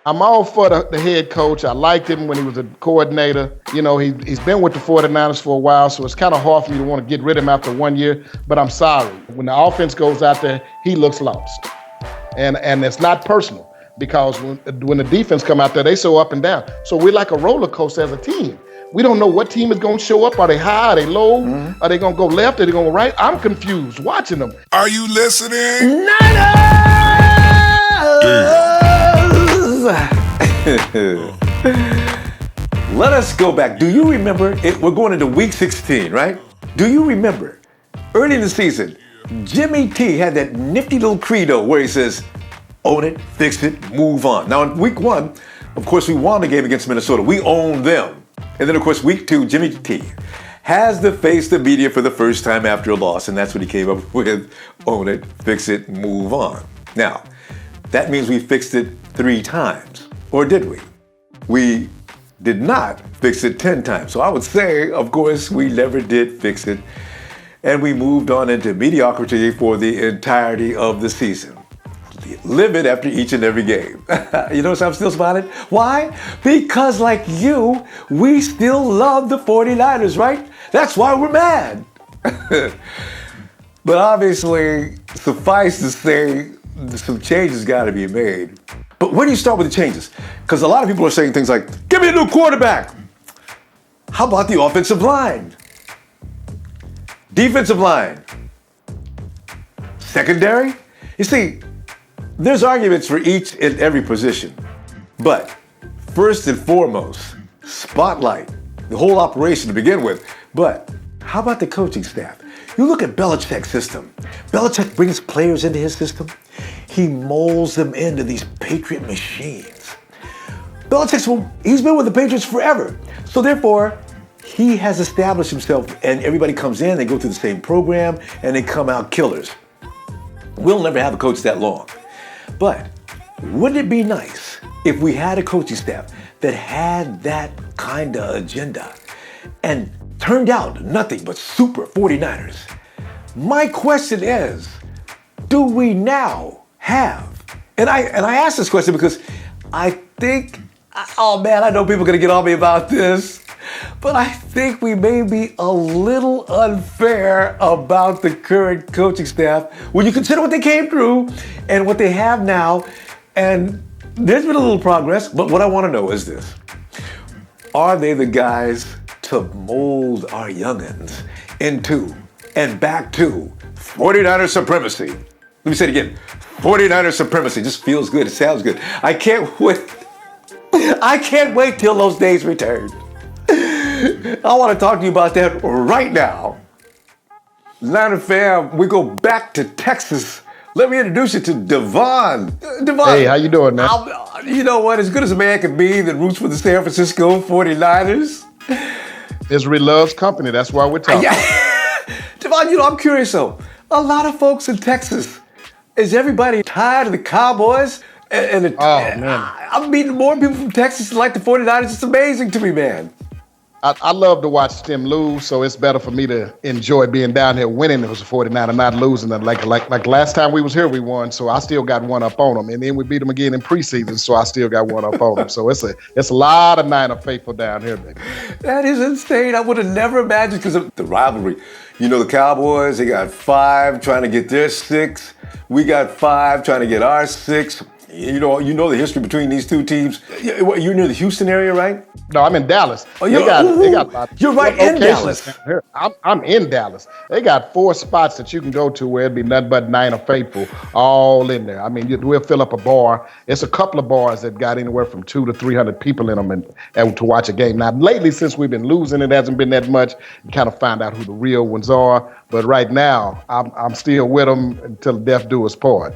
I'm all for the head coach. I liked him when he was a coordinator. You know, he's been with the 49ers for a while, so it's kind of hard for me to want to get rid of him after 1 year. But I'm sorry. When the offense goes out there, he looks lost. And it's not personal because when the defense come out there, they so up and down. So we're like a roller coaster as a team. We don't know what team is going to show up. Are they high? Are they low? Mm-hmm. Are they going to go left? Are they going to go right? I'm confused watching them. Are you listening? Let us go back. Do you remember we're going into week 16, right? Do you remember early in the season, Jimmy T had that nifty little credo where he says, own it, fix it, move on. Now in week 1, of course, we won the game against Minnesota. We owned them. And then of course, week 2, Jimmy T has to face the media for the first time after a loss. And that's what he came up with, own it, fix it, move on. Now, that means we fixed it 3 times. Or did we? We did not fix it 10 times. So I would say, of course, we never did fix it. And we moved on into mediocrity for the entirety of the season. Live it after each and every game. You notice I'm still smiling? Why? Because like you, we still love the 49ers, right? That's why we're mad. But obviously, suffice to say, some changes got to be made. But where do you start with the changes? Because a lot of people are saying things like, give me a new quarterback. How about the offensive line? Defensive line? Secondary? You see, there's arguments for each and every position. But first and foremost, spotlight the whole operation to begin with. But how about the coaching staff? You look at Belichick's system. Belichick brings players into his system. He molds them into these Patriot machines. He's been with the Patriots forever. So therefore, he has established himself and everybody comes in, they go through the same program and they come out killers. We'll never have a coach that long. But wouldn't it be nice if we had a coaching staff that had that kind of agenda and turned out nothing but super 49ers? My question is, do we now have? And I ask this question because I think, oh man, I know people are gonna get on me about this, but I think we may be a little unfair about the current coaching staff when you consider what they came through and what they have now. And there's been a little progress, but what I want to know is this. Are they the guys to mold our youngins into and back to 49er supremacy? Let me say it again. 49er supremacy just feels good. It sounds good. I can't wait. I can't wait till those days return. I want to talk to you about that right now. Niner fam, we go back to Texas. Let me introduce you to Devon. Devon. Hey, how you doing, man? You know what? As good as a man can be that roots for the San Francisco 49ers. Misery loves company. That's why we're talking. Devon, I'm curious though. A lot of folks in Texas, is everybody tired of the Cowboys? Man. I'm meeting more people from Texas that like the 49ers. It's amazing to me, man. I love to watch them lose, so it's better for me to enjoy being down here winning as a 49er, not losing. Like last time we was here, we won, so I still got one up on them. And then we beat them again in preseason, so I still got one up on them. So it's a lot of Niner faithful down here, baby. That is insane. I would have never imagined because of the rivalry. You know, the Cowboys, they got 5 trying to get their 6. We got 5 trying to get our 6. You know the history between these two teams. You're near the Houston area, right? No, I'm in Dallas. Oh, they got you're right in Dallas. I'm in Dallas. They got 4 spots that you can go to where it'd be nothing but Niner faithful all in there. I mean, we'll fill up a bar. It's a couple of bars that got anywhere from 200 to 300 people in them and to watch a game. Now, lately, since we've been losing, it hasn't been that much. You kind of find out who the real ones are. But right now, I'm still with them until death do us part.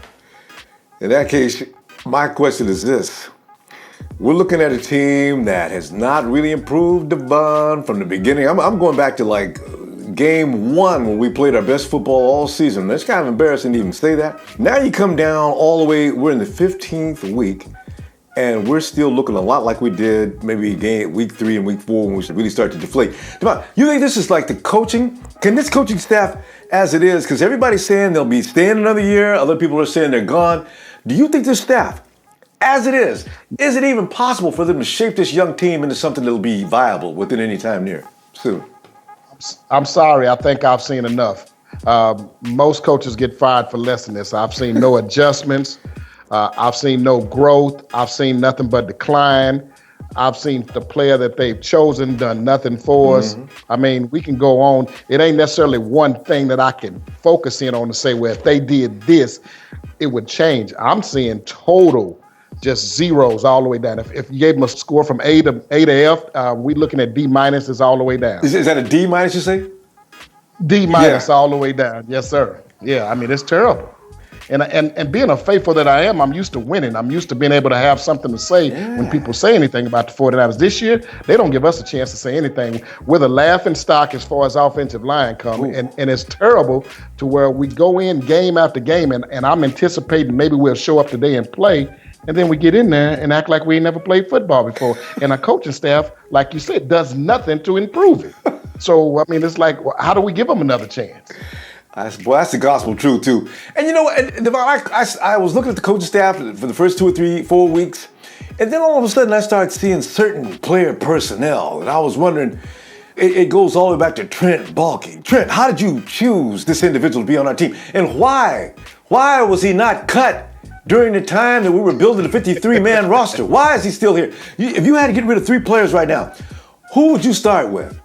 In that case, my question is this. We're looking at a team that has not really improved, Devon, from the beginning. I'm going back to like game 1 when we played our best football all season. It's kind of embarrassing to even say that. Now you come down all the way, we're in the 15th week, and we're still looking a lot like we did maybe week 3 and week 4 when we really start to deflate. Devon, you think this is like the coaching? Can this coaching staff, as it is, because everybody's saying they'll be staying another year, other people are saying they're gone. Do you think this staff as it is it even possible for them to shape this young team into something that'll be viable within any time near soon? I'm sorry. I think I've seen enough. Most coaches get fired for less than this. I've seen no adjustments. I've seen no growth. I've seen nothing but decline. I've seen the player that they've chosen done nothing for us. I mean, we can go on. It ain't necessarily one thing that I can focus in on to say, well, if they did this, it would change. I'm seeing total just zeros all the way down. If you gave them a score from A to F, we looking at D- is all the way down. Is that a D- you say? D- all the way down. Yes, sir. Yeah, I mean, it's terrible. And being a faithful that I am, I'm used to winning. I'm used to being able to have something to say when people say anything about the 49ers. This year, they don't give us a chance to say anything. We're the laughing stock as far as offensive line comes. And it's terrible to where we go in game after game, and I'm anticipating maybe we'll show up today and play, and then we get in there and act like we ain't never played football before. And our coaching staff, like you said, does nothing to improve it. So, I mean, it's like, how do we give them another chance? Boy, that's the gospel truth, too. And you know what, I was looking at the coaching staff for the first 2 or 3, 4 weeks, and then all of a sudden I started seeing certain player personnel, and I was wondering, it goes all the way back to Trent Baalke. Trent, how did you choose this individual to be on our team? And why? Why was he not cut during the time that we were building a 53-man roster? Why is he still here? If you had to get rid of 3 players right now, who would you start with?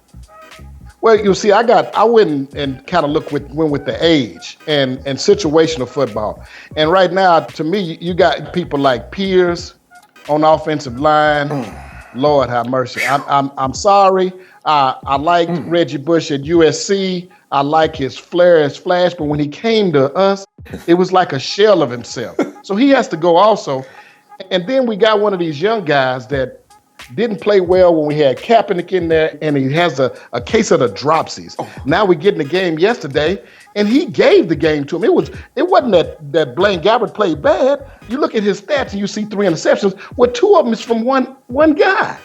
Well, you see, I went and kind of went with the age and situational football. And right now, to me, you got people like Pears on offensive line. Lord have mercy. I'm sorry. I liked Reggie Bush at USC. I like his flair, his flash. But when he came to us, it was like a shell of himself. So he has to go also. And then we got one of these young guys that didn't play well when we had Kaepernick in there, and he has a case of the dropsies. Now we get in the game yesterday, and he gave the game to him. It wasn't that Blaine Gabbert played bad. You look at his stats, and you see 3 interceptions. Well, 2 of them is from one guy.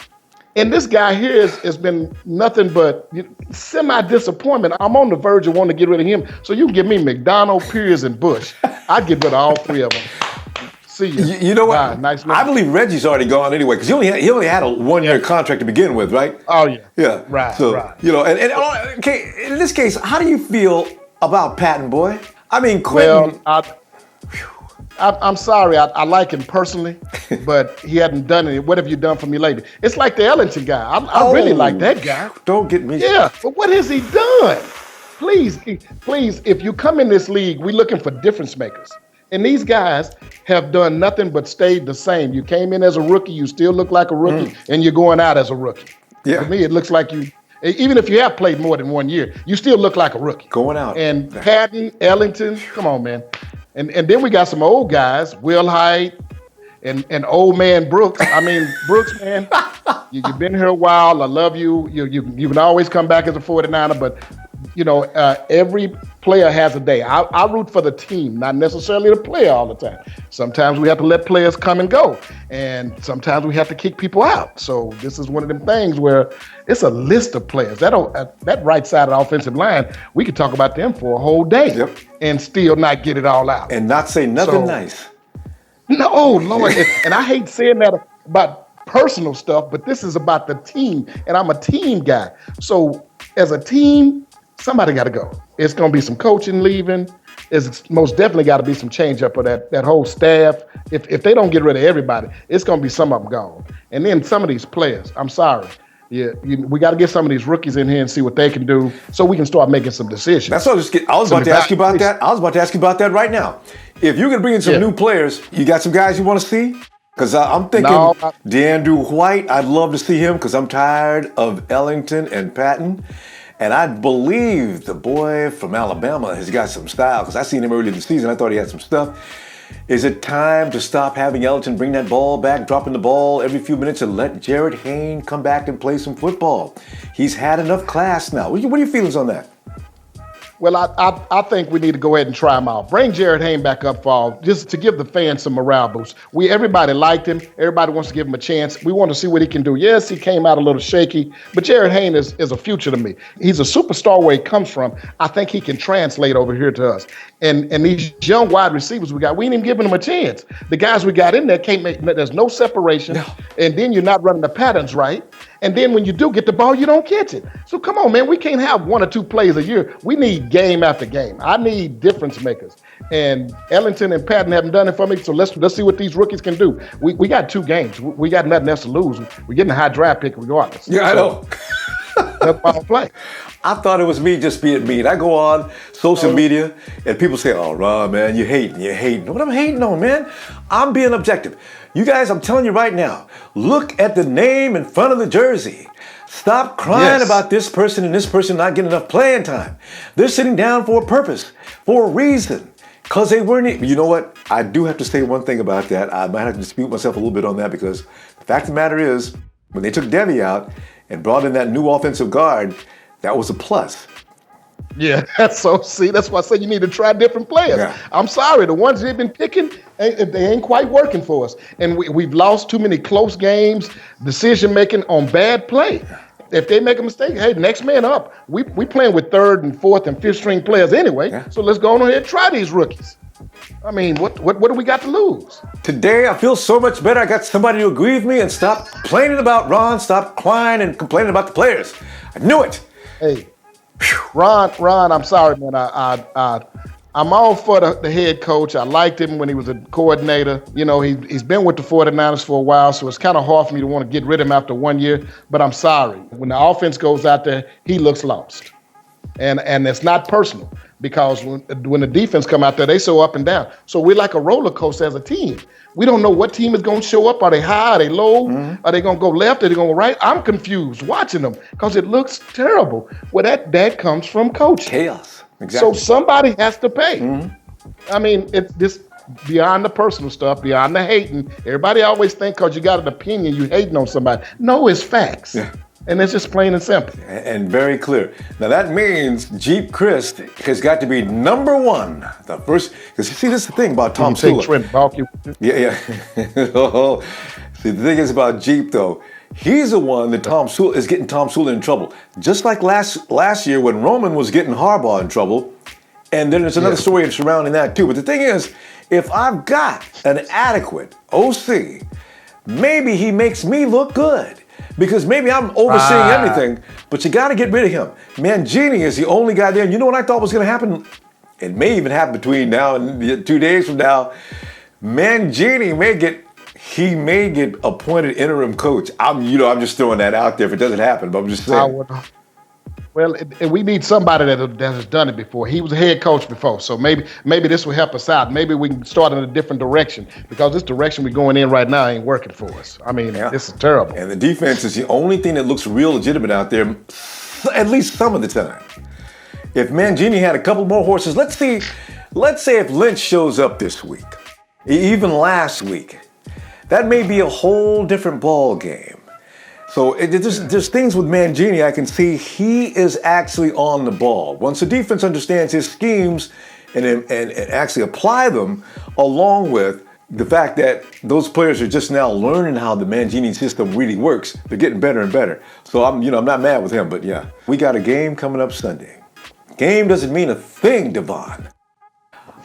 And this guy here has been nothing but semi-disappointment. I'm on the verge of wanting to get rid of him. So you can give me McDonald, Pears, and Bush. I'd get rid of all 3 of them. You know what? Nice I believe Reggie's already gone anyway because he only had a 1-year contract to begin with, right? Oh yeah. Yeah. Right. So right. you know, and okay, in this case, how do you feel about Patton, boy? I mean, Quinton. Well, I'm sorry. I like him personally, but he hadn't done it. What have you done for me lately? It's like the Ellington guy. I really like that guy. Don't get me. Yeah, but what has he done? Please, if you come in this league, we're looking for difference makers. And these guys have done nothing but stayed the same. You came in as a rookie, you still look like a rookie, and you're going out as a rookie. Yeah. To me, it looks like you, even if you have played more than 1 year, you still look like a rookie. Going out. And Patton, Ellington, come on, man. And then we got some old guys, Will Hyde and old man Brooks. I mean, Brooks, man, you've been here a while. I love you. You can always come back as a 49er, but you know, every player has a day. I root for the team, not necessarily the player all the time. Sometimes we have to let players come and go, and sometimes we have to kick people out. So this is one of them things where it's a list of players. That right side of the offensive line, we could talk about them for a whole day and still not get it all out. And not say nothing nice. No, Lord. And I hate saying that about personal stuff, but this is about the team, and I'm a team guy. So as a team, somebody got to go. It's going to be some coaching leaving. It's most definitely got to be some change up of that whole staff. If they don't get rid of everybody, it's going to be some of them gone. And then some of these players, I'm sorry. Yeah, we got to get some of these rookies in here and see what they can do so we can start making some decisions. That's what I was about to ask you about that. I was about to ask you about that right now. If you're going to bring in some new players, you got some guys you want to see? Because I'm thinking DeAndrew White, I'd love to see him because I'm tired of Ellington and Patton. And I believe the boy from Alabama has got some style because I seen him early in the season. I thought he had some stuff. Is it time to stop having Ellington bring that ball back, dropping the ball every few minutes, and let Jarryd Hayne come back and play some football? He's had enough class now. What are your feelings on that? Well, I think we need to go ahead and try him out. Bring Jarryd Hayne back up for just to give the fans some morale boost. Everybody liked him. Everybody wants to give him a chance. We want to see what he can do. Yes, he came out a little shaky, but Jarryd Hayne is a future to me. He's a superstar where he comes from. I think he can translate over here to us. And these young wide receivers we ain't even giving them a chance. The guys we got in there can't make. There's no separation, and then you're not running the patterns right. And then when you do get the ball, you don't catch it. So come on, man. We can't have 1 or 2 plays a year. We need game after game. I need difference makers. And Ellington and Patton haven't done it for me. So let's see what these rookies can do. We got 2 games. We got nothing else to lose. We're getting a high draft pick regardless. Yeah, I know. That's my play. I thought it was me just being mean. I go on social media and people say, "Oh, Ron, man, you're hating. What I'm hating on, man? I'm being objective. You guys, I'm telling you right now, look at the name in front of the jersey. Stop crying about this person and this person not getting enough playing time. They're sitting down for a purpose, for a reason, because they weren't. You know what? I do have to say one thing about that. I might have to dispute myself a little bit on that because the fact of the matter is, when they took Debbie out and brought in that new offensive guard, that was a plus. Yeah, that's why I say you need to try different players. Yeah. I'm sorry, the ones they've been picking, they ain't quite working for us. And we've lost too many close games, decision making on bad play. If they make a mistake, hey, next man up. We playing with 3rd and 4th and 5th string players anyway. So let's go on ahead and try these rookies. I mean, what do we got to lose? Today, I feel so much better. I got somebody to agree with me and stop complaining about Ron, stop crying and complaining about the players. I knew it. Hey, Ron, I'm sorry, man. I'm all for the head coach. I liked him when he was a coordinator. You know, he's been with the 49ers for a while, so it's kind of hard for me to want to get rid of him after 1 year. But I'm sorry. When the offense goes out there, he looks lost. And it's not personal because when the defense come out there, they so up and down. So we're like a roller coaster as a team. We don't know what team is going to show up. Are they high? Are they low? Mm-hmm. Are they going to go left? Are they going to go right? I'm confused watching them because it looks terrible. Well, that comes from coaching. Chaos. Exactly. So somebody has to pay. Mm-hmm. I mean, it's this beyond the personal stuff, beyond the hating. Everybody always think because you got an opinion, you hating on somebody. No, it's facts. Yeah. And it's just plain and simple. And very clear. Now that means Jeep Christ has got to be number 1. The first, because you see, this is the thing about Tomsula. Trent Baalke. Yeah. See, the thing is about Jeep though, he's the one that Tomsula is getting Tomsula in trouble. Just like last year when Roman was getting Harbaugh in trouble. And then there's another story surrounding that too. But the thing is, if I've got an adequate OC, maybe he makes me look good. Because maybe I'm overseeing everything, but you got to get rid of him. Mangini is the only guy there. And you know what I thought was going to happen? It may even happen between now and 2 days from now. Mangini may get appointed interim coach. I'm just throwing that out there if it doesn't happen, but I'm just saying. Well, we need somebody that has done it before. He was a head coach before, so maybe this will help us out. Maybe we can start in a different direction because this direction we're going in right now ain't working for us. I mean, this is terrible. And the defense is the only thing that looks real legitimate out there, at least some of the time. If Mangini had a couple more horses, let's say if Lynch shows up this week, even last week, that may be a whole different ball game. So there's things with Mangini I can see he is actually on the ball. Once the defense understands his schemes and actually apply them, along with the fact that those players are just now learning how the Mangini system really works, they're getting better and better. So I'm not mad with him, but yeah, we got a game coming up Sunday. Game doesn't mean a thing, Devon.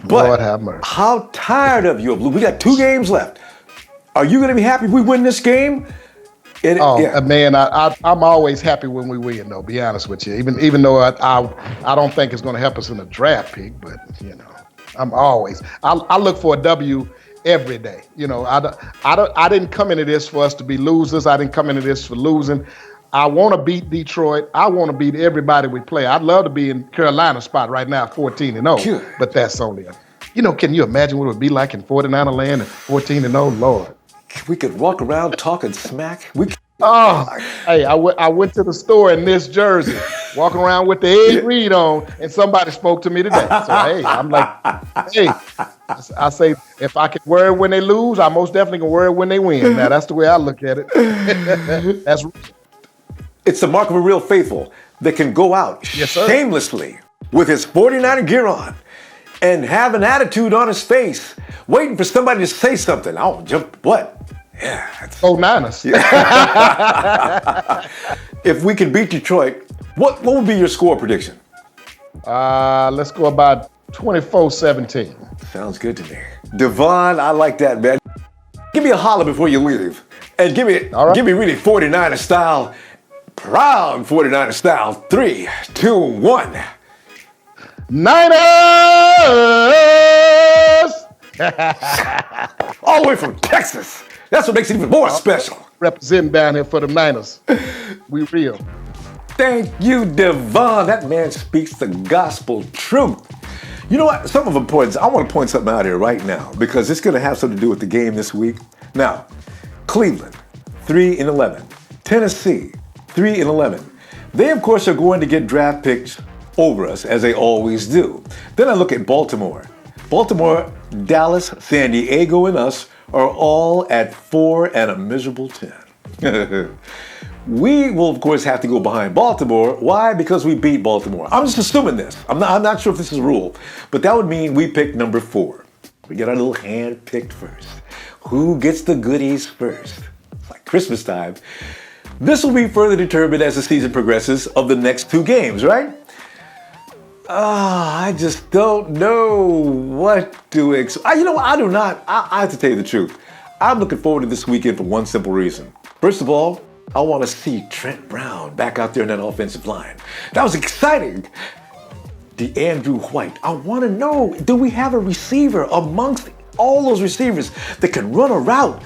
But Lord have mercy. How tired of you? We got 2 games left. Are you going to be happy if we win this game? Man, I'm always happy when we win, though, be honest with you. Even though I don't think it's going to help us in the draft pick, but, I look for a W every day. I didn't come into this for us to be losers. I didn't come into this for losing. I want to beat Detroit. I want to beat everybody we play. I'd love to be in Carolina's spot right now, 14-0, but that's only can you imagine what it would be like in 49er land at 14-0? Lord. We could walk around talking smack. Hey, I went to the store in this jersey, walking around with the Ed Reed on, and somebody spoke to me today. So, hey, I'm like, I say, if I could wear it when they lose, I most definitely can wear it when they win. Now, that's the way I look at it. It's the mark of a real faithful that can go out shamelessly with his 49er gear on and have an attitude on his face, waiting for somebody to say something. Oh, jump, what? Yeah. Go Niners. If we can beat Detroit, what would be your score prediction? Let's go about 24-17. Sounds good to me. Devon, I like that, man. Give me a holler before you leave. And give me really 49er style, proud 49er style. 3, 2, 1. Niners! All the way from Texas. That's what makes it even more special. Representing down here for the Niners. We real. Thank you, Devon. That man speaks the gospel truth. You know what? Some of them points, I want to point something out here right now because it's going to have something to do with the game this week. Now, Cleveland, 3-11. Tennessee, 3-11. They, of course, are going to get draft picks over us, as they always do. Then I look at Baltimore. Baltimore, Dallas, San Diego, and us are all at 4 and a miserable 10. We will, of course, have to go behind Baltimore. Why? Because we beat Baltimore. I'm just assuming this. I'm not sure if this is a rule, but that would mean we pick number 4. We get our little hand picked first. Who gets the goodies first? It's like Christmas time. This will be further determined as the season progresses of the next 2 games, right? I just don't know what to expect. You know what? I do not. I have to tell you the truth. I'm looking forward to this weekend for one simple reason. First of all, I want to see Trent Brown back out there in that offensive line. That was exciting. DeAndrew White. I want to know, do we have a receiver amongst all those receivers that can run a route,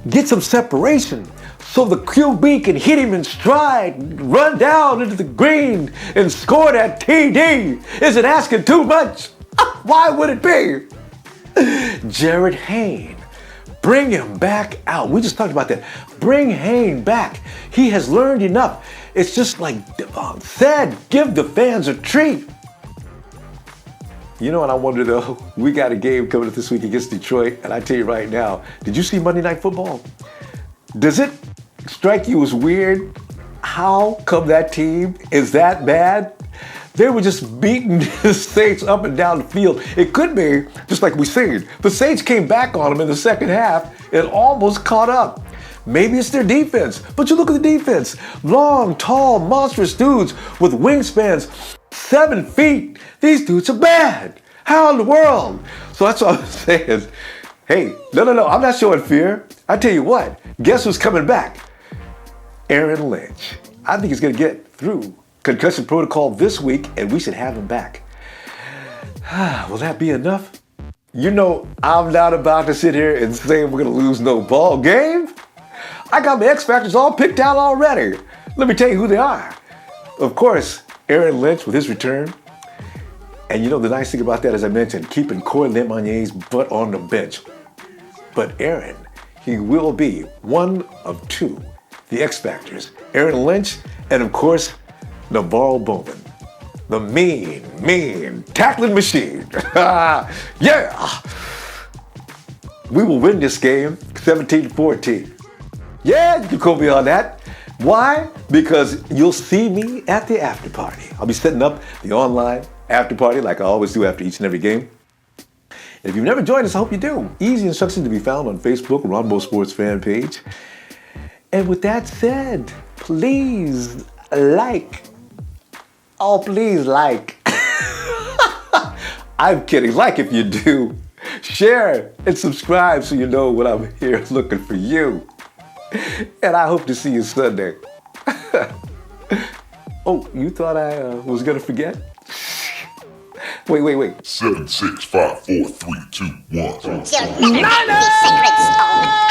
get some separation, so the QB can hit him in stride, run down into the green, and score that TD? Is it asking too much? Why would it be? Jarryd Hayne. Bring him back out. We just talked about that. Bring Hayne back. He has learned enough. It's just like Devon said, give the fans a treat. You know what I wonder though? We got a game coming up this week against Detroit, and I tell you right now, did you see Monday Night Football? Does it strike you as weird? How come that team is that bad? They were just beating the Saints up and down the field. It could be, just like we said, the Saints came back on them in the second half and almost caught up. Maybe it's their defense, but you look at the defense. Long, tall, monstrous dudes with wingspans 7 feet. These dudes are bad. How in the world? So that's what I'm saying. Hey, no, I'm not showing fear. I tell you what, guess who's coming back? Aaron Lynch. I think he's going to get through concussion protocol this week, and we should have him back. Will that be enough? You know, I'm not about to sit here and say we're going to lose no ball game. I got my X Factors all picked out already. Let me tell you who they are. Of course, Aaron Lynch with his return. And you know, the nice thing about that, as I mentioned, keeping Corey Lemonier's butt on the bench. But Aaron, he will be one of 2, the X Factors. Aaron Lynch, and of course, Navarro Bowman, the mean tackling machine. Yeah! We will win this game 17-14. Yeah, you can quote me on that. Why? Because you'll see me at the after party. I'll be setting up the online after party like I always do after each and every game. If you've never joined us, I hope you do. Easy instructions to be found on Facebook, Rombo Sports fan page. And with that said, please like. Oh, please like. I'm kidding. Like if you do. Share and subscribe so you know when I'm here looking for you. And I hope to see you Sunday. Oh, you thought I was going to forget? Wait. 7, 6, 5, 4, 3, 2, 1. You'll never be sacred stone.